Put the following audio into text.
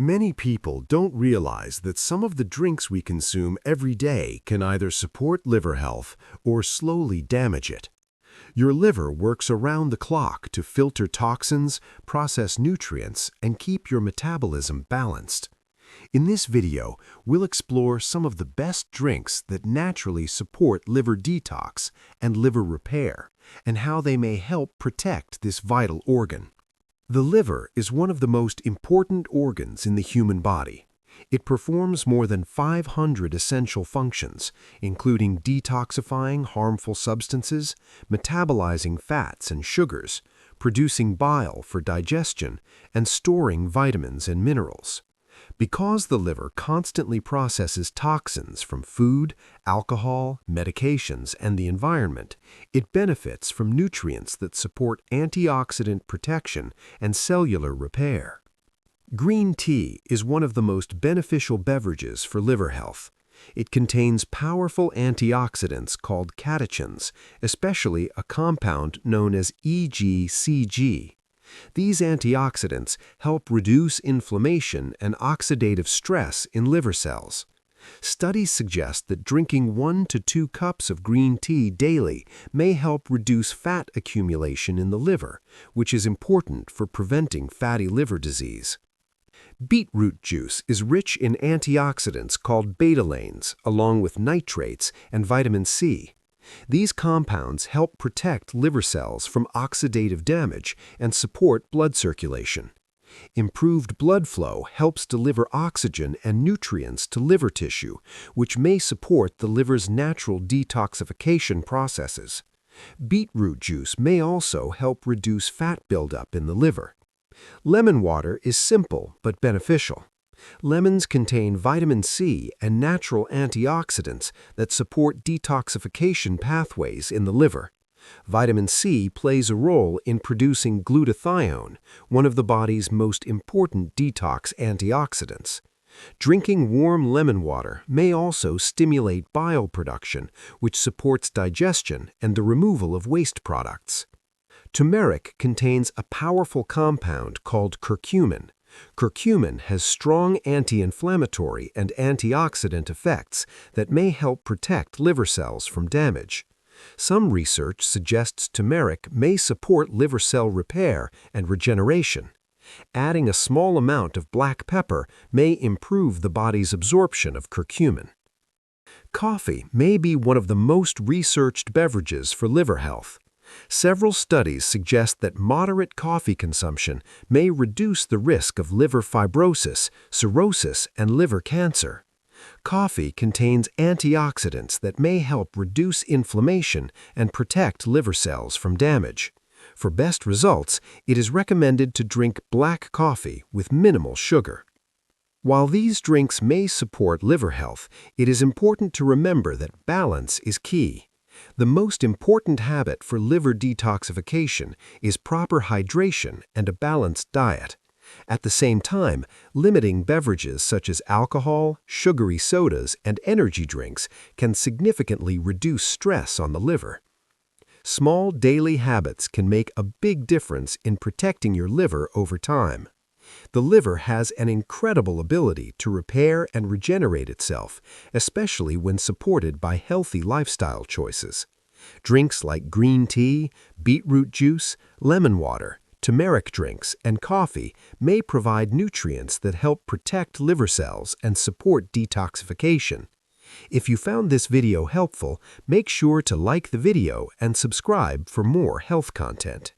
Many people don't realize that some of the drinks we consume every day can either support liver health or slowly damage it. Your liver works around the clock to filter toxins, process nutrients, and keep your metabolism balanced. In this video, we'll explore some of the best drinks that naturally support liver detox and liver repair, and how they may help protect this vital organ. The liver is one of the most important organs in the human body. It performs more than 500 essential functions, including detoxifying harmful substances, metabolizing fats and sugars, producing bile for digestion, and storing vitamins and minerals. Because the liver constantly processes toxins from food, alcohol, medications, and the environment, it benefits from nutrients that support antioxidant protection and cellular repair. Green tea is one of the most beneficial beverages for liver health. It contains powerful antioxidants called catechins, especially a compound known as EGCG. These antioxidants help reduce inflammation and oxidative stress in liver cells. Studies suggest that drinking 1 to 2 cups of green tea daily may help reduce fat accumulation in the liver, which is important for preventing fatty liver disease. Beetroot juice is rich in antioxidants called betalains, along with nitrates and vitamin C. These compounds help protect liver cells from oxidative damage and support blood circulation. Improved blood flow helps deliver oxygen and nutrients to liver tissue, which may support the liver's natural detoxification processes. Beetroot juice may also help reduce fat buildup in the liver. Lemon water is simple but beneficial. Lemons contain vitamin C and natural antioxidants that support detoxification pathways in the liver. Vitamin C plays a role in producing glutathione, one of the body's most important detox antioxidants. Drinking warm lemon water may also stimulate bile production, which supports digestion and the removal of waste products. Turmeric contains a powerful compound called curcumin. Curcumin has strong anti-inflammatory and antioxidant effects that may help protect liver cells from damage. Some research suggests turmeric may support liver cell repair and regeneration. Adding a small amount of black pepper may improve the body's absorption of curcumin. Coffee may be one of the most researched beverages for liver health. Several studies suggest that moderate coffee consumption may reduce the risk of liver fibrosis, cirrhosis, and liver cancer. Coffee contains antioxidants that may help reduce inflammation and protect liver cells from damage. For best results, it is recommended to drink black coffee with minimal sugar. While these drinks may support liver health, it is important to remember that balance is key. The most important habit for liver detoxification is proper hydration and a balanced diet. At the same time, limiting beverages such as alcohol, sugary sodas, and energy drinks can significantly reduce stress on the liver. Small daily habits can make a big difference in protecting your liver over time. The liver has an incredible ability to repair and regenerate itself, especially when supported by healthy lifestyle choices. Drinks like green tea, beetroot juice, lemon water, turmeric drinks, and coffee may provide nutrients that help protect liver cells and support detoxification. If you found this video helpful, make sure to like the video and subscribe for more health content.